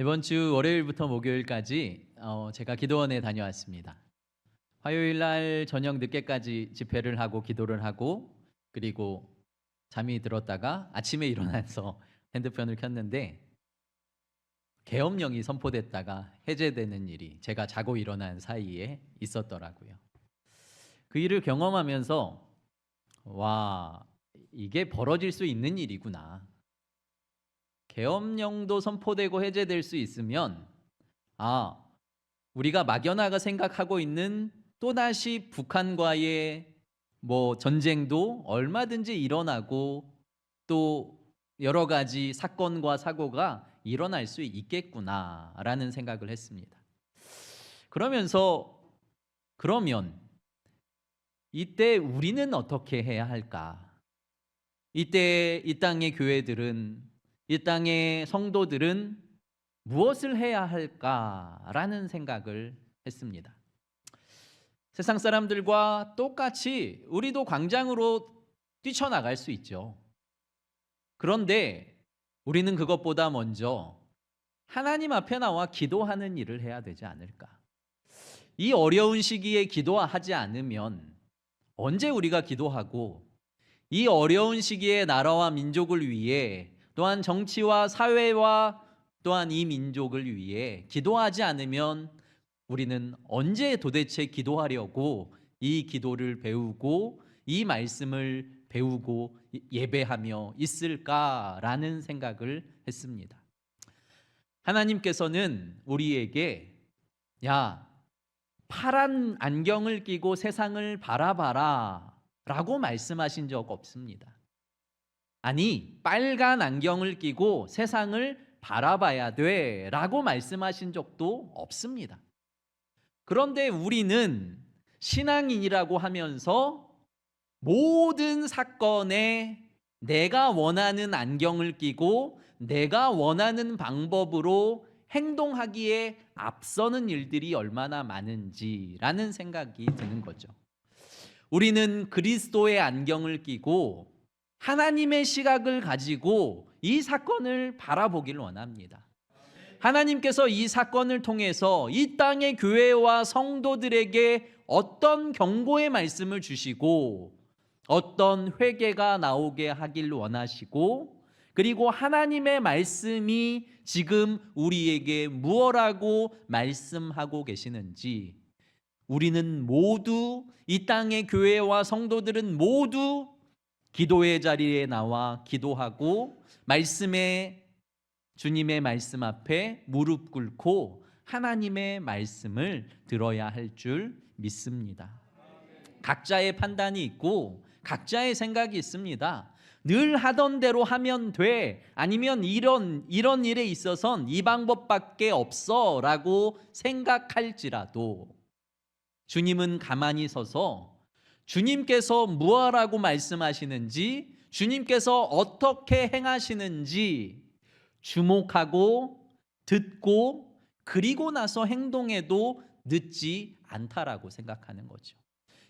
이번 주 월요일부터 목요일까지 제가 기도원에 다녀왔습니다. 화요일 날 저녁 늦게까지 집회를 하고 기도를 하고, 그리고 잠이 들었다가 아침에 일어나서 핸드폰을 켰는데 계엄령이 선포됐다가 해제되는 일이 제가 자고 일어난 사이에 있었더라고요. 그 일을 경험하면서 와, 이게 벌어질 수 있는 일이구나. 계엄령도 선포되고 해제될 수 있으면, 아, 우리가 막연하게 생각하고 있는 또다시 북한과의 전쟁도 얼마든지 일어나고, 또 여러 가지 사건과 사고가 일어날 수 있겠구나라는 생각을 했습니다. 그러면 이때 우리는 어떻게 해야 할까? 이때 이 땅의 교회들은, 이 땅의 성도들은 무엇을 해야 할까라는 생각을 했습니다. 세상 사람들과 똑같이 우리도 광장으로 뛰쳐나갈 수 있죠. 그런데 우리는 그것보다 먼저 하나님 앞에 나와 기도하는 일을 해야 되지 않을까? 이 어려운 시기에 기도하지 않으면 언제 우리가 기도하고, 이 어려운 시기에 나라와 민족을 위해, 또한 정치와 사회와 또한 이 민족을 위해 기도하지 않으면 우리는 언제 도대체 기도하려고 이 기도를 배우고 이 말씀을 배우고 예배하며 있을까라는 생각을 했습니다. 하나님께서는 우리에게 파란 안경을 끼고 세상을 바라봐라 라고 말씀하신 적 없습니다. 아니, 빨간 안경을 끼고 세상을 바라봐야 돼 라고 말씀하신 적도 없습니다. 그런데 우리는 신앙인이라고 하면서 모든 사건에 내가 원하는 안경을 끼고 내가 원하는 방법으로 행동하기에 앞서는 일들이 얼마나 많은지라는 생각이 드는 거죠. 우리는 그리스도의 안경을 끼고 하나님의 시각을 가지고 이 사건을 바라보길 원합니다. 하나님께서 이 사건을 통해서 이 땅의 교회와 성도들에게 어떤 경고의 말씀을 주시고 어떤 회개가 나오게 하길 원하시고, 그리고 하나님의 말씀이 지금 우리에게 무엇라고 말씀하고 계시는지, 우리는 모두, 이 땅의 교회와 성도들은 모두 기도의 자리에 나와 기도하고 주님의 말씀 앞에 무릎 꿇고 하나님의 말씀을 들어야 할 줄 믿습니다. 각자의 판단이 있고 각자의 생각이 있습니다. 늘 하던 대로 하면 돼, 아니면 이런 일에 있어선 이 방법밖에 없어 라고 생각할지라도 주님은 가만히 서서 주님께서 무엇라고 말씀하시는지, 주님께서 어떻게 행하시는지 주목하고 듣고 그리고 나서 행동해도 늦지 않다라고 생각하는 거죠.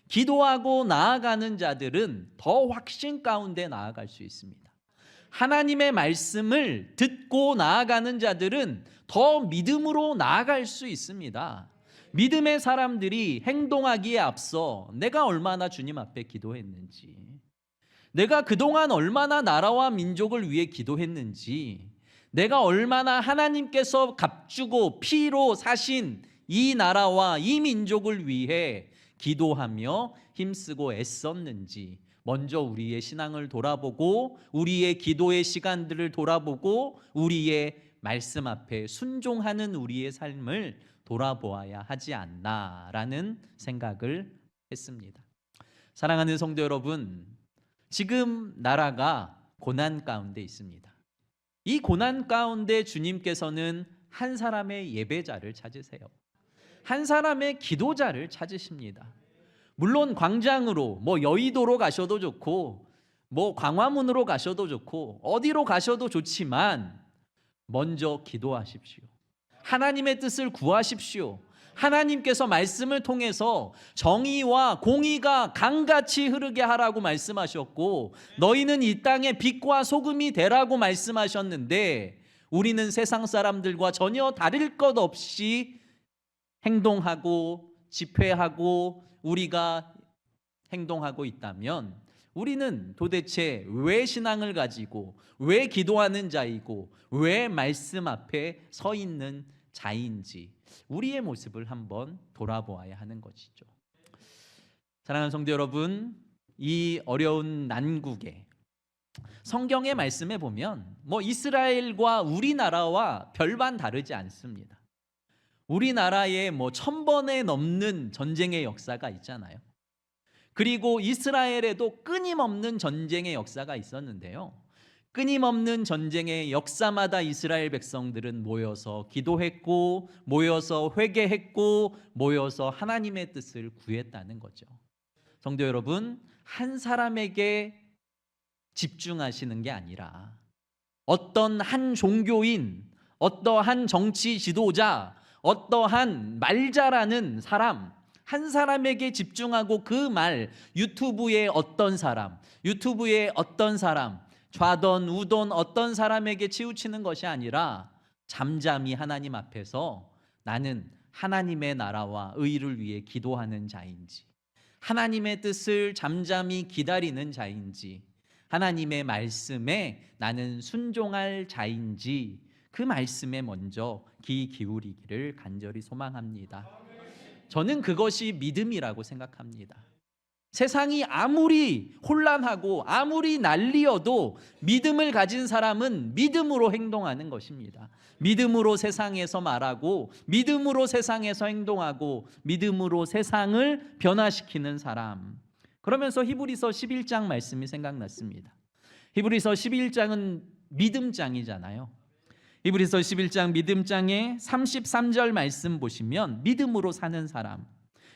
기도하고 나아가는 자들은 더 확신 가운데 나아갈 수 있습니다. 하나님의 말씀을 듣고 나아가는 자들은 더 믿음으로 나아갈 수 있습니다. 믿음의 사람들이 행동하기에 앞서 내가 얼마나 주님 앞에 기도했는지, 내가 그동안 얼마나 나라와 민족을 위해 기도했는지, 내가 얼마나 하나님께서 값주고 피로 사신 이 나라와 이 민족을 위해 기도하며 힘쓰고 애썼는지 먼저 우리의 신앙을 돌아보고 우리의 기도의 시간들을 돌아보고 우리의 말씀 앞에 순종하는 우리의 삶을 돌아보아야 하지 않나라는 생각을 했습니다. 사랑하는 성도 여러분, 지금 나라가 고난 가운데 있습니다. 이 고난 가운데 주님께서는 한 사람의 예배자를 찾으세요. 한 사람의 기도자를 찾으십니다. 물론 광장으로, 여의도로 가셔도 좋고, 광화문으로 가셔도 좋고, 어디로 가셔도 좋지만 먼저 기도하십시오. 하나님의 뜻을 구하십시오. 하나님께서 말씀을 통해서 정의와 공의가 강같이 흐르게 하라고 말씀하셨고, 너희는 이 땅의 빛과 소금이 되라고 말씀하셨는데, 우리는 세상 사람들과 전혀 다를 것 없이 행동하고 집회하고 우리가 행동하고 있다면 우리는 도대체 왜 신앙을 가지고 왜 기도하는 자이고 왜 말씀 앞에 서 있는 자인지 우리의 모습을 한번 돌아보아야 하는 것이죠. 사랑하는 성도 여러분, 이 어려운 난국에 성경의 말씀에 보면 이스라엘과 우리나라와 별반 다르지 않습니다. 우리나라에 1000번에 넘는 전쟁의 역사가 있잖아요. 그리고 이스라엘에도 끊임없는 전쟁의 역사가 있었는데요. 끊임없는 전쟁의 역사마다 이스라엘 백성들은 모여서 기도했고 모여서 회개했고 모여서 하나님의 뜻을 구했다는 거죠. 성도 여러분, 한 사람에게 집중하시는 게 아니라 어떤 한 종교인, 어떠한 정치 지도자, 어떠한 말 잘하는 사람, 한 사람에게 집중하고 그 말, 유튜브에 어떤 사람, 좌던 우던 어떤 사람에게 치우치는 것이 아니라 잠잠히 하나님 앞에서 나는 하나님의 나라와 의를 위해 기도하는 자인지, 하나님의 뜻을 잠잠히 기다리는 자인지, 하나님의 말씀에 나는 순종할 자인지 그 말씀에 먼저 귀 기울이기를 간절히 소망합니다. 저는 그것이 믿음이라고 생각합니다. 세상이 아무리 혼란하고 아무리 난리여도 믿음을 가진 사람은 믿음으로 행동하는 것입니다. 믿음으로 세상에서 말하고 믿음으로 세상에서 행동하고 믿음으로 세상을 변화시키는 사람. 그러면서 히브리서 11장 말씀이 생각났습니다. 히브리서 11장은 믿음장이잖아요. 히브리서 11장 믿음장의 33절 말씀 보시면 믿음으로 사는 사람,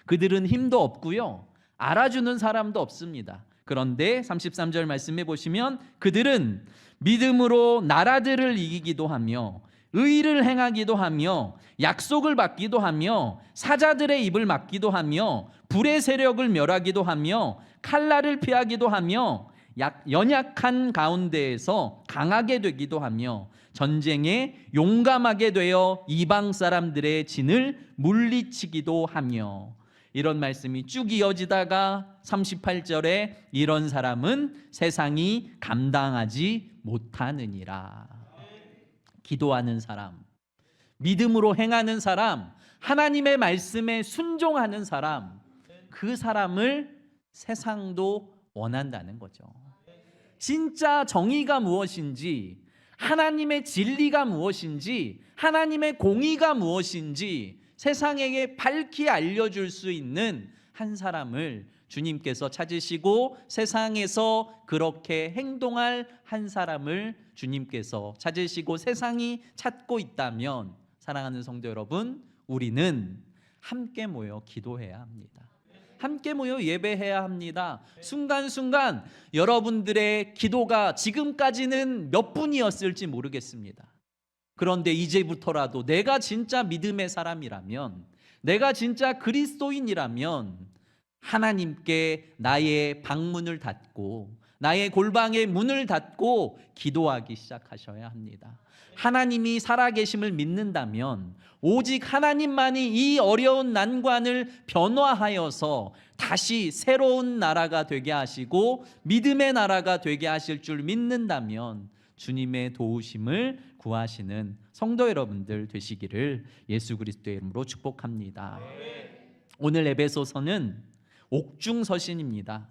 그들은 힘도 없고요 알아주는 사람도 없습니다. 그런데 33절 말씀해 보시면 그들은 믿음으로 나라들을 이기기도 하며 의를 행하기도 하며 약속을 받기도 하며 사자들의 입을 막기도 하며 불의 세력을 멸하기도 하며 칼날을 피하기도 하며 연약한 가운데에서 강하게 되기도 하며 전쟁에 용감하게 되어 이방 사람들의 진을 물리치기도 하며, 이런 말씀이 쭉 이어지다가 38절에 이런 사람은 세상이 감당하지 못하느니라. 기도하는 사람, 믿음으로 행하는 사람, 하나님의 말씀에 순종하는 사람, 그 사람을 세상도 원한다는 거죠. 진짜 정의가 무엇인지, 하나님의 진리가 무엇인지, 하나님의 공의가 무엇인지 세상에게 밝히 알려줄 수 있는 한 사람을 주님께서 찾으시고 세상에서 그렇게 행동할 한 사람을 주님께서 찾으시고 세상이 찾고 있다면, 사랑하는 성도 여러분, 우리는 함께 모여 기도해야 합니다. 함께 모여 예배해야 합니다. 순간순간 여러분들의 기도가 지금까지는 몇 분이었을지 모르겠습니다. 그런데 이제부터라도 내가 진짜 믿음의 사람이라면, 내가 진짜 그리스도인이라면 하나님께 나의 방문을 닫고 나의 골방의 문을 닫고 기도하기 시작하셔야 합니다. 하나님이 살아계심을 믿는다면 오직 하나님만이 이 어려운 난관을 변화하여서 다시 새로운 나라가 되게 하시고 믿음의 나라가 되게 하실 줄 믿는다면 주님의 도우심을 구하시는 성도 여러분들 되시기를 예수 그리스도의 이름으로 축복합니다. 오늘 에베소서는 옥중서신입니다.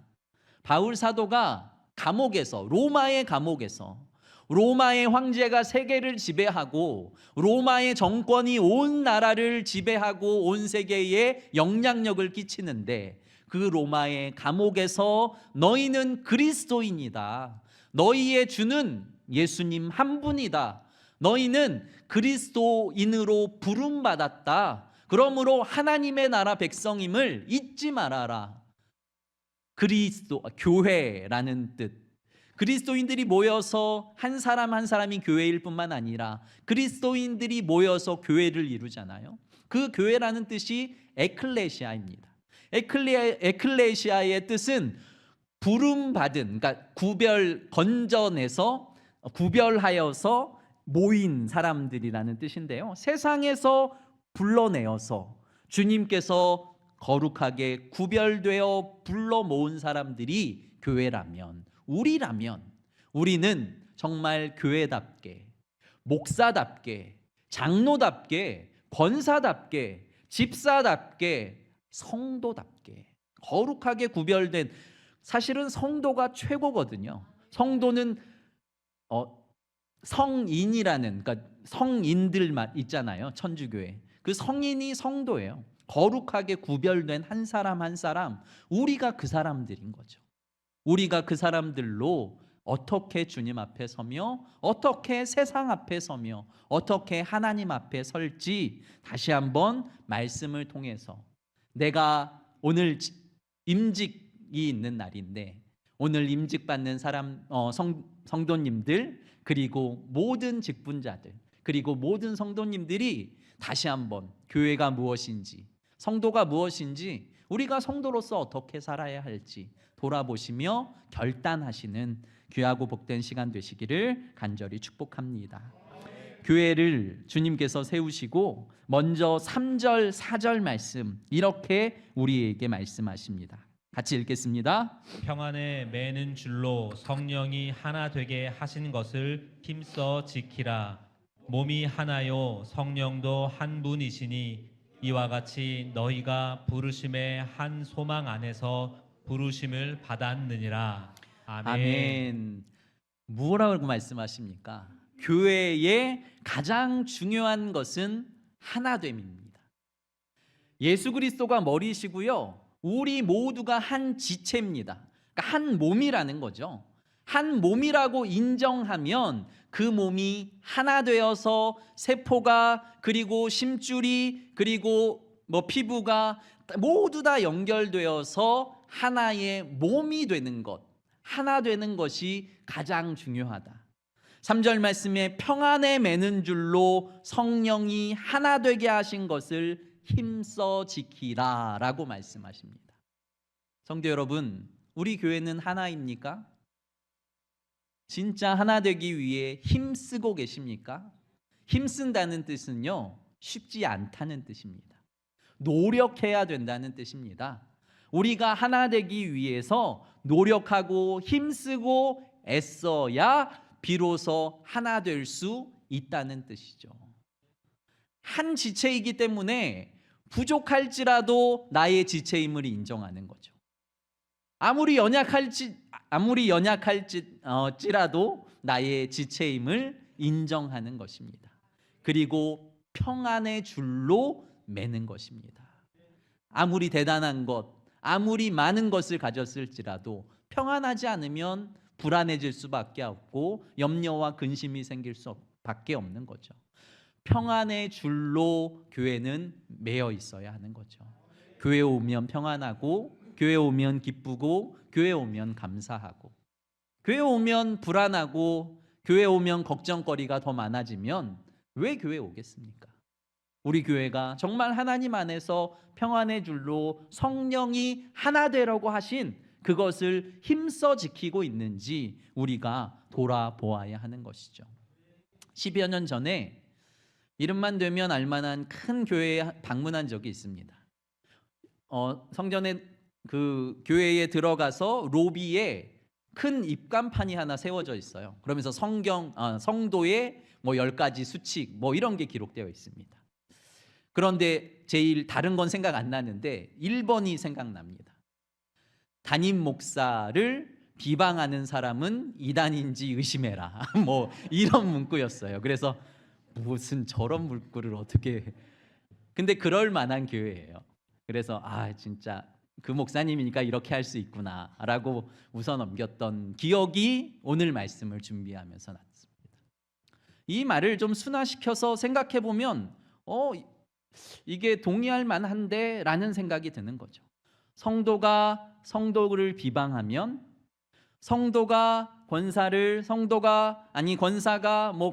바울 사도가 감옥에서, 로마의 감옥에서, 로마의 황제가 세계를 지배하고 로마의 정권이 온 나라를 지배하고 온 세계에 영향력을 끼치는데, 그 로마의 감옥에서 너희는 그리스도인이다, 너희의 주는 예수님 한 분이다, 너희는 그리스도인으로 부름받았다, 그러므로 하나님의 나라 백성임을 잊지 말아라. 그리스도, 교회라는 뜻, 그리스도인들이 모여서 한 사람 한 사람이 교회일 뿐만 아니라 그리스도인들이 모여서 교회를 이루잖아요. 그 교회라는 뜻이 에클레시아입니다. 에클레시아의 뜻은 부름받은, 그러니까 건져내서 구별하여서 모인 사람들이라는 뜻인데요. 세상에서 불러내어서 주님께서 거룩하게 구별되어 불러 모은 사람들이 교회라면, 우리라면, 우리는 정말 교회답게, 목사답게, 장로답게, 권사답게, 집사답게, 성도답게 거룩하게 구별된, 사실은 성도가 최고거든요. 성도는 성인이라는, 그러니까 성인들만 있잖아요. 천주교에 그 성인이 성도예요. 거룩하게 구별된 한 사람 한 사람, 우리가 그 사람들인 거죠. 우리가 그 사람들로 어떻게 주님 앞에 서며, 어떻게 세상 앞에 서며, 어떻게 하나님 앞에 설지 다시 한번 말씀을 통해서, 내가 오늘 임직이 있는 날인데 오늘 임직받는 사람, 성도님들, 그리고 모든 직분자들, 그리고 모든 성도님들이 다시 한번 교회가 무엇인지, 성도가 무엇인지, 우리가 성도로서 어떻게 살아야 할지 돌아보시며 결단하시는 귀하고 복된 시간 되시기를 간절히 축복합니다. 교회를 주님께서 세우시고 먼저 3절 4절 말씀 이렇게 우리에게 말씀하십니다. 같이 읽겠습니다. 평안에 매는 줄로 성령이 하나 되게 하신 것을 힘써 지키라. 몸이 하나요 성령도 한 분이시니 이와 같이 너희가 부르심의 한 소망 안에서 부르심을 받았느니라. 아멘. 아멘. 뭐라고 말씀하십니까? 교회의 가장 중요한 것은 하나됨입니다. 예수 그리스도가 머리시고요, 우리 모두가 한 지체입니다. 그러니까 한 몸이라는 거죠. 한 몸이라고 인정하면 그 몸이 하나 되어서 세포가, 그리고 심줄이, 그리고 피부가 모두 다 연결되어서 하나의 몸이 되는 것, 하나 되는 것이 가장 중요하다. 3절 말씀에 평안에 매는 줄로 성령이 하나 되게 하신 것을 힘써 지키라 라고 말씀하십니다. 성도 여러분, 우리 교회는 하나입니까? 진짜 하나 되기 위해 힘쓰고 계십니까? 힘쓴다는 뜻은요, 쉽지 않다는 뜻입니다. 노력해야 된다는 뜻입니다. 우리가 하나 되기 위해서 노력하고 힘쓰고 애써야 비로소 하나 될 수 있다는 뜻이죠. 한 지체이기 때문에 부족할지라도 나의 지체임을 인정하는 거죠. 아무리 연약할지라도 나의 지체임을 인정하는 것입니다. 그리고 평안의 줄로 매는 것입니다. 아무리 대단한 것, 아무리 많은 것을 가졌을지라도 평안하지 않으면 불안해질 수밖에 없고 염려와 근심이 생길 수밖에 없는 거죠. 평안의 줄로 교회는 매여 있어야 하는 거죠. 교회 오면 평안하고, 교회 오면 기쁘고, 교회 오면 감사하고, 교회 오면 불안하고, 교회 오면 걱정거리가 더 많아지면 왜 교회 오겠습니까? 우리 교회가 정말 하나님 안에서 평안의 줄로 성령이 하나 되라고 하신 그것을 힘써 지키고 있는지 우리가 돌아보아야 하는 것이죠. 10여 년 전에 이름만 되면 알만한 큰 교회에 방문한 적이 있습니다. 성전에 그 교회에 들어가서 로비에 큰 입간판이 하나 세워져 있어요. 그러면서 성도의 10가지 수칙 이런 게 기록되어 있습니다. 그런데 제일 다른 건 생각 안 나는데 1번이 생각납니다. 담임 목사를 비방하는 사람은 이단인지 의심해라. 이런 문구였어요. 그래서 무슨 저런 문구를 어떻게, 근데 그럴 만한 교회예요. 그래서 진짜 그 목사님이니까 이렇게 할 수 있구나 라고 웃어 넘겼던 기억이 오늘 말씀을 준비하면서 났습니다. 이 말을 좀 순화시켜서 생각해 보면 이게 동의할 만한데 라는 생각이 드는 거죠. 성도가 성도를 비방하면, 권사가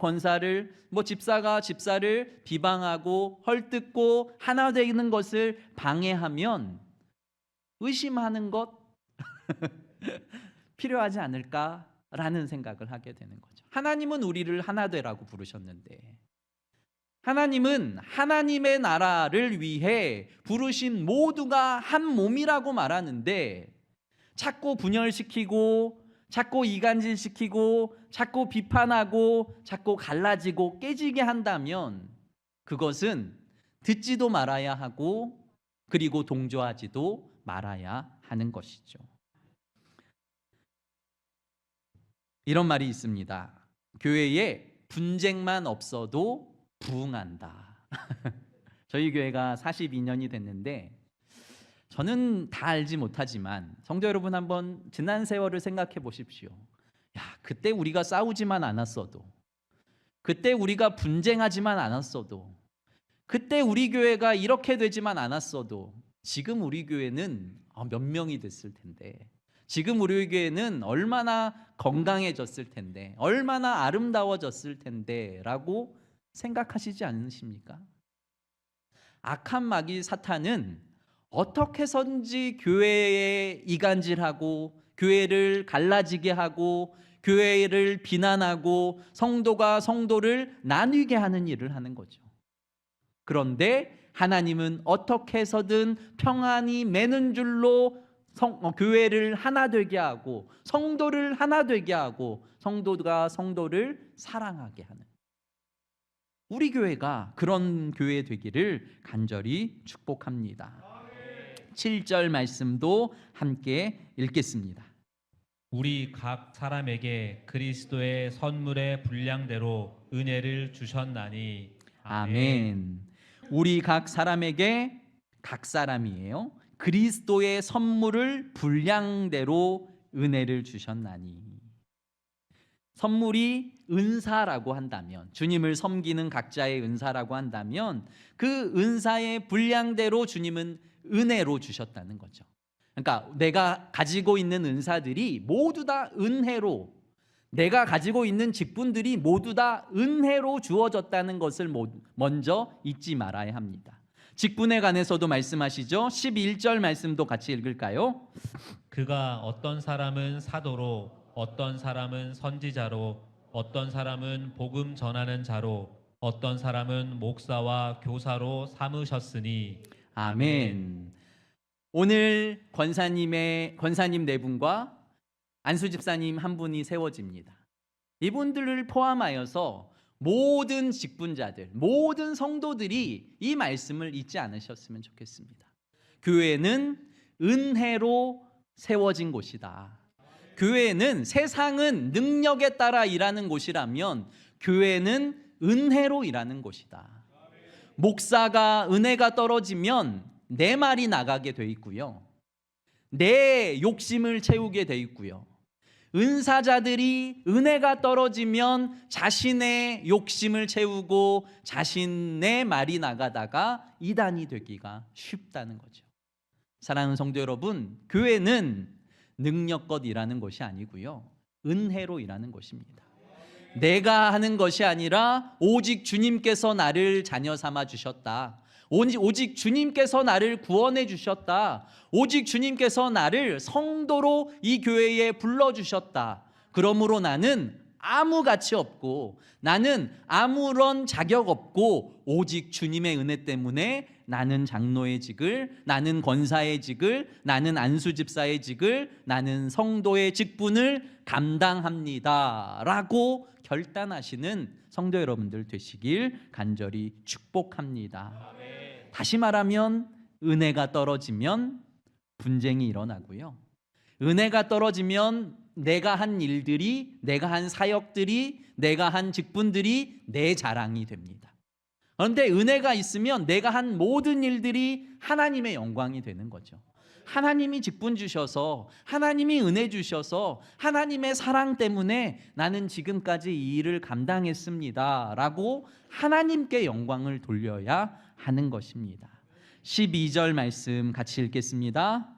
권사를, 집사가 집사를 비방하고 헐뜯고 하나 되는 것을 방해하면 의심하는 것 필요하지 않을까라는 생각을 하게 되는 거죠. 하나님은 우리를 하나 되라고 부르셨는데, 하나님은 하나님의 나라를 위해 부르신 모두가 한 몸이라고 말하는데 자꾸 분열시키고 자꾸 이간질시키고 자꾸 비판하고 자꾸 갈라지고 깨지게 한다면 그것은 듣지도 말아야 하고 그리고 동조하지도 말아야 하는 것이죠. 이런 말이 있습니다. 교회에 분쟁만 없어도 부흥한다. 저희 교회가 42년이 됐는데 저는 다 알지 못하지만 성도 여러분 한번 지난 세월을 생각해 보십시오. 야, 그때 우리가 싸우지만 않았어도, 그때 우리가 분쟁하지만 않았어도, 그때 우리 교회가 이렇게 되지만 않았어도 지금 우리 교회는 몇 명이 됐을 텐데, 지금 우리 교회는 얼마나 건강해졌을 텐데, 얼마나 아름다워졌을 텐데 라고 생각하시지 않으십니까? 악한 마귀 사탄은 어떻게 해서든지 교회에 이간질하고 교회를 갈라지게 하고 교회를 비난하고 성도가 성도를 나뉘게 하는 일을 하는 거죠. 그런데 하나님은 어떻게 해서든 평안히 매는 줄로 교회를 하나 되게 하고 성도를 하나 되게 하고 성도가 성도를 사랑하게 하는, 우리 교회가 그런 교회 되기를 간절히 축복합니다. 7절 말씀도 함께 읽겠습니다. 우리 각 사람에게 그리스도의 선물의 분량대로 은혜를 주셨나니. 아멘. 우리 각 사람에게, 각 사람이에요, 그리스도의 선물을 분량대로 은혜를 주셨나니. 선물이 은사라고 한다면, 주님을 섬기는 각자의 은사라고 한다면 그 은사의 분량대로 주님은 은혜로 주셨다는 거죠. 그러니까 내가 가지고 있는 은사들이 모두 다 은혜로, 내가 가지고 있는 직분들이 모두 다 은혜로 주어졌다는 것을 먼저 잊지 말아야 합니다. 직분에 관해서도 말씀하시죠. 11절 말씀도 같이 읽을까요? 그가 어떤 사람은 사도로, 어떤 사람은 선지자로, 어떤 사람은 복음 전하는 자로, 어떤 사람은 목사와 교사로 삼으셨으니. 아멘. 오늘 권사님 네 분과 안수 집사님 한 분이 세워집니다. 이분들을 포함하여서 모든 직분자들, 모든 성도들이 이 말씀을 잊지 않으셨으면 좋겠습니다. 교회는 은혜로 세워진 곳이다. 교회는, 세상은 능력에 따라 일하는 곳이라면 교회는 은혜로 일하는 곳이다. 목사가 은혜가 떨어지면 내 말이 나가게 돼 있고요, 내 욕심을 채우게 돼 있고요, 은사자들이 은혜가 떨어지면 자신의 욕심을 채우고 자신의 말이 나가다가 이단이 되기가 쉽다는 거죠. 사랑하는 성도 여러분, 교회는 능력껏 일하는 것이 아니고요, 은혜로 일하는 것입니다. 내가 하는 것이 아니라 오직 주님께서 나를 자녀 삼아 주셨다. 오직 주님께서 나를 구원해 주셨다. 오직 주님께서 나를 성도로 이 교회에 불러주셨다. 그러므로 나는 아무 가치 없고, 나는 아무런 자격 없고, 오직 주님의 은혜 때문에 나는 장로의 직을, 나는 권사의 직을, 나는 안수집사의 직을, 나는 성도의 직분을 감당합니다 라고 결단하시는 성도 여러분들 되시길 간절히 축복합니다. 다시 말하면 은혜가 떨어지면 분쟁이 일어나고요, 은혜가 떨어지면 내가 한 일들이, 내가 한 사역들이, 내가 한 직분들이 내 자랑이 됩니다. 그런데 은혜가 있으면 내가 한 모든 일들이 하나님의 영광이 되는 거죠. 하나님이 직분 주셔서, 하나님이 은혜 주셔서, 하나님의 사랑 때문에 나는 지금까지 이 일을 감당했습니다 라고 하나님께 영광을 돌려야 하는 것입니다. 12절 말씀 같이 읽겠습니다.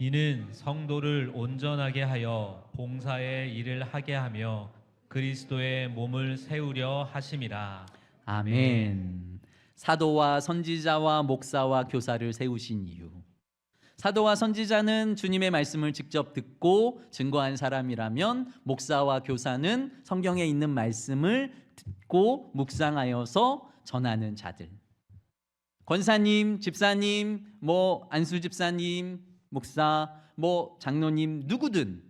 이는 성도를 온전하게 하여 봉사의 일을 하게 하며 그리스도의 몸을 세우려 하심이라. 아멘. 사도와 선지자와 목사와 교사를 세우신 이유, 사도와 선지자는 주님의 말씀을 직접 듣고 증거한 사람이라면 목사와 교사는 성경에 있는 말씀을 듣고 묵상하여서 전하는 자들. 권사님, 집사님, 안수 집사님, 목사, 장로님 누구든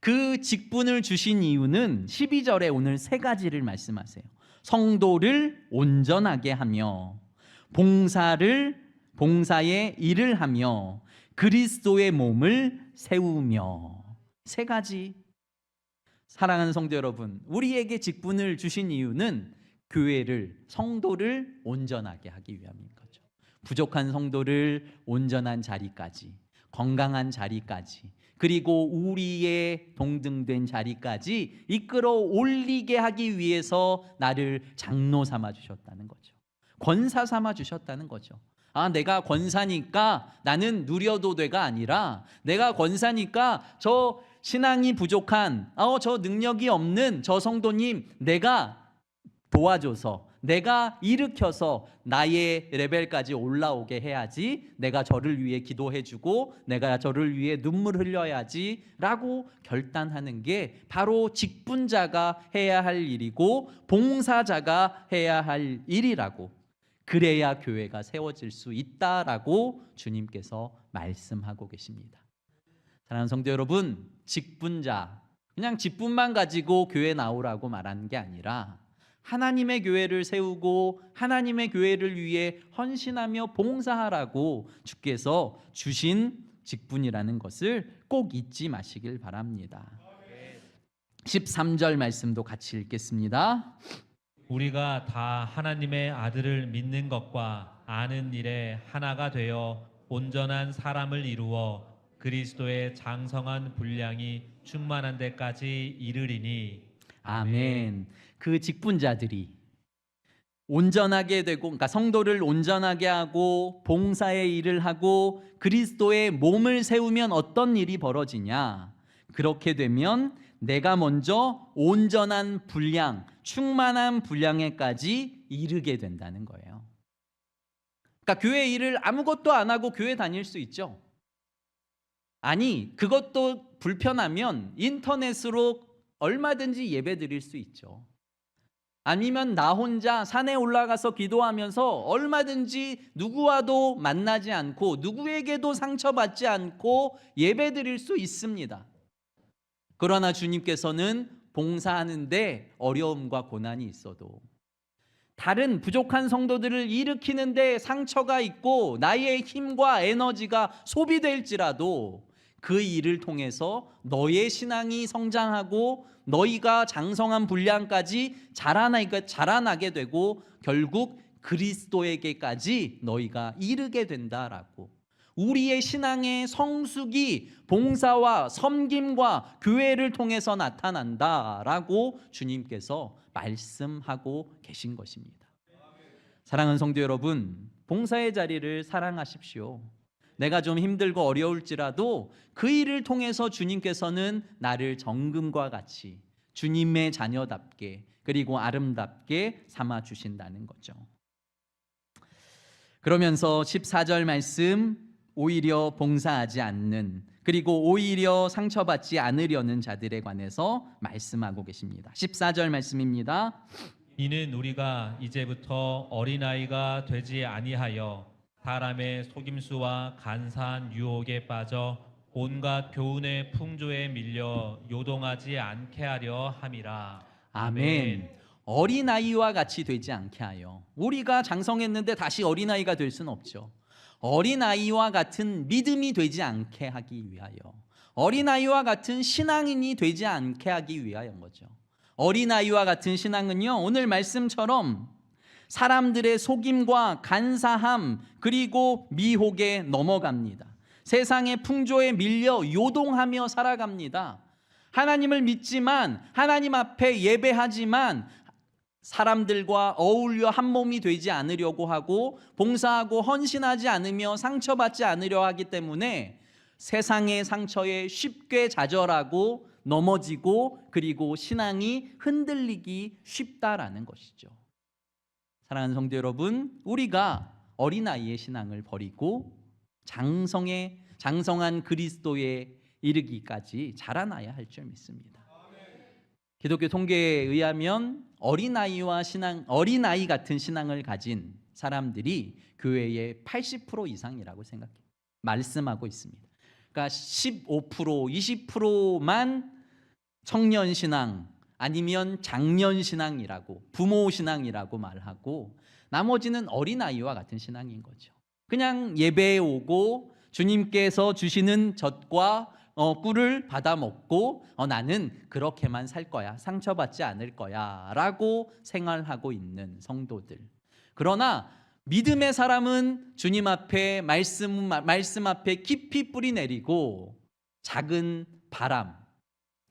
그 직분을 주신 이유는 12절에 오늘 세 가지를 말씀하세요. 성도를 온전하게 하며 봉사의 일을 하며 그리스도의 몸을 세우며. 세 가지. 사랑하는 성도 여러분, 우리에게 직분을 주신 이유는 성도를 온전하게 하기 위함인 거죠. 부족한 성도를 온전한 자리까지, 건강한 자리까지, 그리고 우리의 동등된 자리까지 이끌어 올리게 하기 위해서 나를 장로 삼아 주셨다는 거죠. 권사 삼아 주셨다는 거죠. 내가 권사니까 나는 누려도 돼가 아니라, 내가 권사니까 저 신앙이 부족한, 저 능력이 없는 저 성도님 내가 도와줘서, 내가 일으켜서 나의 레벨까지 올라오게 해야지, 내가 저를 위해 기도해주고 내가 저를 위해 눈물 흘려야지 라고 결단하는 게 바로 직분자가 해야 할 일이고 봉사자가 해야 할 일이라고, 그래야 교회가 세워질 수 있다라고 주님께서 말씀하고 계십니다. 사랑하는 성도 여러분, 직분자, 그냥 직분만 가지고 교회 나오라고 말하는 게 아니라 하나님의 교회를 세우고 하나님의 교회를 위해 헌신하며 봉사하라고 주께서 주신 직분이라는 것을 꼭 잊지 마시길 바랍니다. 13절 말씀도 같이 읽겠습니다. 우리가 다 하나님의 아들을 믿는 것과 아는 일에 하나가 되어 온전한 사람을 이루어 그리스도의 장성한 분량이 충만한 데까지 이르리니. 아멘. 그 직분자들이 온전하게 되고, 그러니까 성도를 온전하게 하고 봉사의 일을 하고 그리스도의 몸을 세우면 어떤 일이 벌어지냐? 그렇게 되면 내가 먼저 온전한 분량, 충만한 분량에까지 이르게 된다는 거예요. 그러니까 교회 일을 아무것도 안 하고 교회 다닐 수 있죠. 아니, 그것도 불편하면 인터넷으로 얼마든지 예배 드릴 수 있죠. 아니면 나 혼자 산에 올라가서 기도하면서 얼마든지 누구와도 만나지 않고 누구에게도 상처받지 않고 예배 드릴 수 있습니다. 그러나 주님께서는 봉사하는데 어려움과 고난이 있어도, 다른 부족한 성도들을 일으키는데 상처가 있고 나의 힘과 에너지가 소비될지라도 그 일을 통해서 너의 신앙이 성장하고 너희가 장성한 분량까지 자라나게 되고 결국 그리스도에게까지 너희가 이르게 된다라고, 우리의 신앙의 성숙이 봉사와 섬김과 교회를 통해서 나타난다라고 주님께서 말씀하고 계신 것입니다. 사랑하는 성도 여러분, 봉사의 자리를 사랑하십시오. 내가 좀 힘들고 어려울지라도 그 일을 통해서 주님께서는 나를 정금과 같이 주님의 자녀답게 그리고 아름답게 삼아 주신다는 거죠. 그러면서 14절 말씀, 오히려 봉사하지 않는, 그리고 오히려 상처받지 않으려는 자들에 관해서 말씀하고 계십니다. 14절 말씀입니다. 이는 우리가 이제부터 어린아이가 되지 아니하여 사람의 속임수와 간사한 유혹에 빠져 온갖 교훈의 풍조에 밀려 요동하지 않게 하려 함이라. 아멘. 어린아이와 같이 되지 않게 하여, 우리가 장성했는데 다시 어린아이가 될 수는 없죠. 어린아이와 같은 믿음이 되지 않게 하기 위하여, 어린아이와 같은 신앙인이 되지 않게 하기 위하여인 거죠. 어린아이와 같은 신앙은요, 오늘 말씀처럼 사람들의 속임과 간사함 그리고 미혹에 넘어갑니다. 세상의 풍조에 밀려 요동하며 살아갑니다. 하나님을 믿지만, 하나님 앞에 예배하지만 사람들과 어울려 한 몸이 되지 않으려고 하고 봉사하고 헌신하지 않으며 상처받지 않으려 하기 때문에 세상의 상처에 쉽게 좌절하고 넘어지고 그리고 신앙이 흔들리기 쉽다라는 것이죠. 사랑하는 성도 여러분, 우리가 어린아이의 신앙을 버리고 장성한 그리스도에 이르기까지 자라나야 할 줄 믿습니다. 기독교 통계에 의하면 어린아이 같은 신앙을 가진 사람들이 교회의 80% 이상이라고 말씀하고 있습니다. 그러니까 15%, 20%만 청년 신앙 아니면 장년 신앙이라고, 부모 신앙이라고 말하고, 나머지는 어린아이와 같은 신앙인 거죠. 그냥 예배에 오고 주님께서 주시는 젖과 꿀을 받아 먹고 나는 그렇게만 살 거야, 상처받지 않을 거야 라고 생활하고 있는 성도들. 그러나 믿음의 사람은 주님 앞에 말씀 앞에 깊이 뿌리 내리고 작은 바람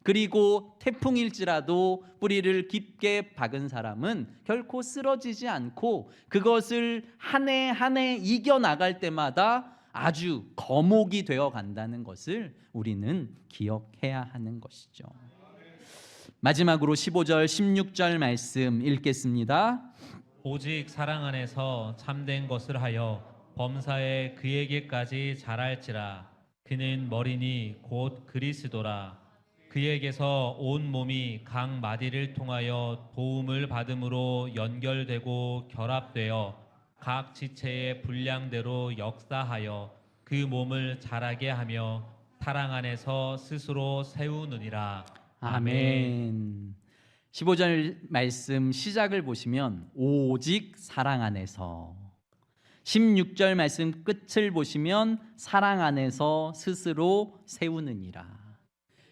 그리고 태풍일지라도 뿌리를 깊게 박은 사람은 결코 쓰러지지 않고 그것을 한 해 한 해 이겨나갈 때마다 아주 거목이 되어 간다는 것을 우리는 기억해야 하는 것이죠. 마지막으로 15절 16절 말씀 읽겠습니다. 오직 사랑 안에서 참된 것을 하여 범사에 그에게까지 자랄지라. 그는 머리니 곧 그리스도라. 그에게서 온 몸이 각 마디를 통하여 도움을 받음으로 연결되고 결합되어 각 지체의 분량대로 역사하여 그 몸을 자라게 하며 사랑 안에서 스스로 세우느니라. 아멘. 15절 말씀 시작을 보시면 오직 사랑 안에서, 16절 말씀 끝을 보시면 사랑 안에서 스스로 세우느니라.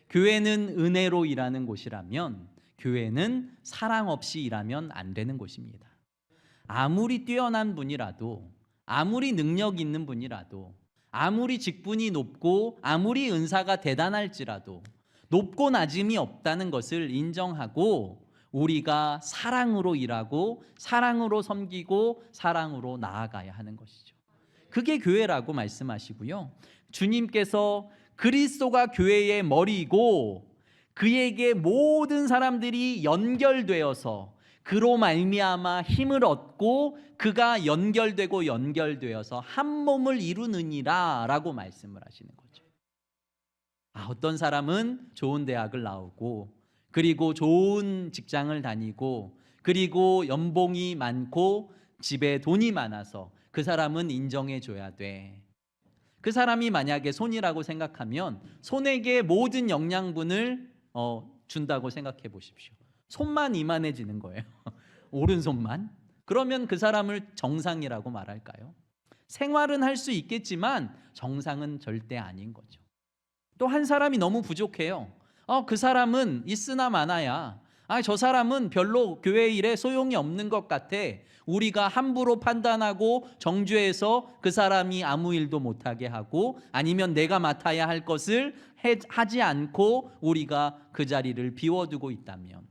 교회는 은혜로 일하는 곳이라면 교회는 사랑 없이 일하면 안 되는 곳입니다. 아무리 뛰어난 분이라도, 아무리 능력 있는 분이라도, 아무리 직분이 높고 아무리 은사가 대단할지라도 높고 낮음이 없다는 것을 인정하고 우리가 사랑으로 일하고 사랑으로 섬기고 사랑으로 나아가야 하는 것이죠. 그게 교회라고 말씀하시고요. 주님께서 그리스도가 교회의 머리이고 그에게 모든 사람들이 연결되어서 그로 말미암아 힘을 얻고 그가 연결되어서 한 몸을 이루느니라 라고 말씀을 하시는 거죠. 어떤 사람은 좋은 대학을 나오고 그리고 좋은 직장을 다니고 그리고 연봉이 많고 집에 돈이 많아서 그 사람은 인정해 줘야 돼. 그 사람이 만약에 손이라고 생각하면 손에게 모든 영양분을 준다고 생각해 보십시오. 손만 이만해지는 거예요. 오른손만. 그러면 그 사람을 정상이라고 말할까요? 생활은 할 수 있겠지만 정상은 절대 아닌 거죠. 또 한 사람이 너무 부족해요. 그 사람은 있으나 마나야. 저 사람은 별로 교회 일에 소용이 없는 것 같아. 우리가 함부로 판단하고 정죄해서 그 사람이 아무 일도 못하게 하고 아니면 내가 맡아야 할 것을 하지 않고 우리가 그 자리를 비워두고 있다면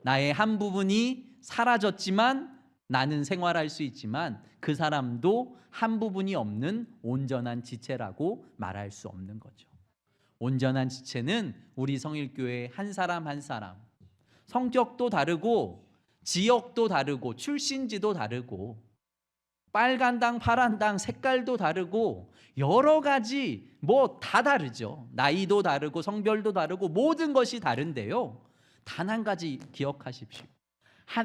나의 한 부분이 사라졌지만 나는 생활할 수 있지만 그 사람도 한 부분이 없는 온전한 지체라고 말할 수 없는 거죠. 온전한 지체는 우리 성일교회 한 사람 한 사람, 성격도 다르고 지역도 다르고 출신지도 다르고 빨간 당 파란 당 색깔도 다르고 여러 가지 다 다르죠. 나이도 다르고 성별도 다르고 모든 것이 다른데요. 단 한 가지 기억하십시오.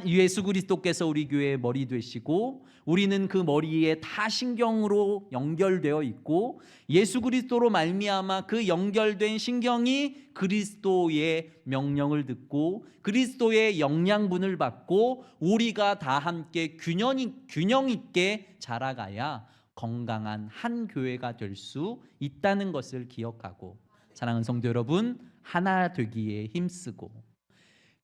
예수 그리스도께서 우리 교회의 머리 되시고 우리는 그 머리에 다 신경으로 연결되어 있고 예수 그리스도로 말미암아 그 연결된 신경이 그리스도의 명령을 듣고 그리스도의 영양분을 받고 우리가 다 함께 균형 있게 자라가야 건강한 한 교회가 될 수 있다는 것을 기억하고 사랑하는 성도 여러분, 하나 되기에 힘쓰고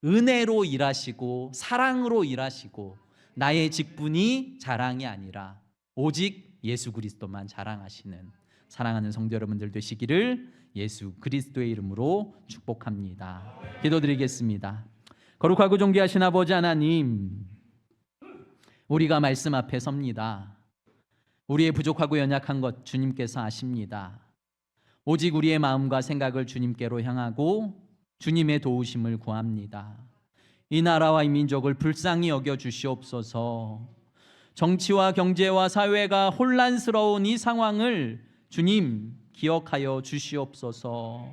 은혜로 일하시고 사랑으로 일하시고 나의 직분이 자랑이 아니라 오직 예수 그리스도만 자랑하시는 사랑하는 성도 여러분들 되시기를 예수 그리스도의 이름으로 축복합니다. 기도드리겠습니다. 거룩하고 존귀하신 아버지 하나님, 우리가 말씀 앞에 섭니다. 우리의 부족하고 연약한 것 주님께서 아십니다. 오직 우리의 마음과 생각을 주님께로 향하고 주님의 도우심을 구합니다. 이 나라와 이 민족을 불쌍히 여겨 주시옵소서. 정치와 경제와 사회가 혼란스러운 이 상황을 주님 기억하여 주시옵소서.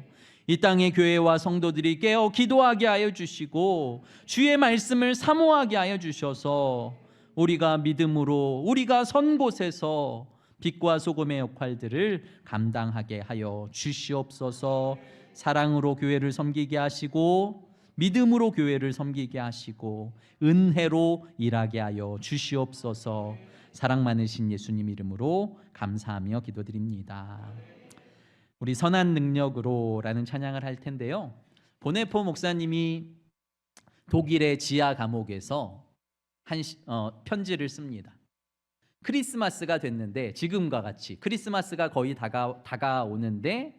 이 땅의 교회와 성도들이 깨어 기도하게 하여 주시고 주의 말씀을 사모하게 하여 주셔서 우리가 믿음으로 우리가 선 곳에서 빛과 소금의 역할들을 감당하게 하여 주시옵소서. 사랑으로 교회를 섬기게 하시고 믿음으로 교회를 섬기게 하시고 은혜로 일하게 하여 주시옵소서. 사랑 많으신 예수님 이름으로 감사하며 기도드립니다. 우리 선한 능력으로라는 찬양을 할 텐데요. 보네포 목사님이 독일의 지하 감옥에서 편지를 씁니다. 크리스마스가 됐는데 지금과 같이 크리스마스가 거의 다가오는데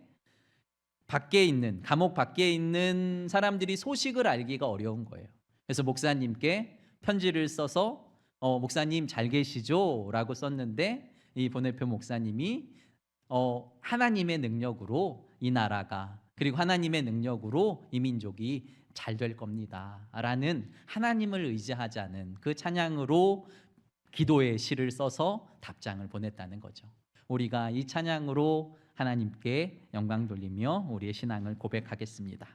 감옥 밖에 있는 사람들이 소식을 알기가 어려운 거예요. 그래서 목사님께 편지를 써서 목사님 잘 계시죠? 라고 썼는데 이 보네포 목사님이 하나님의 능력으로 이 나라가 그리고 하나님의 능력으로 이 민족이 잘 될 겁니다 라는 하나님을 의지하자는 그 찬양으로 기도의 시를 써서 답장을 보냈다는 거죠. 우리가 이 찬양으로 하나님께 영광 돌리며 우리의 신앙을 고백하겠습니다.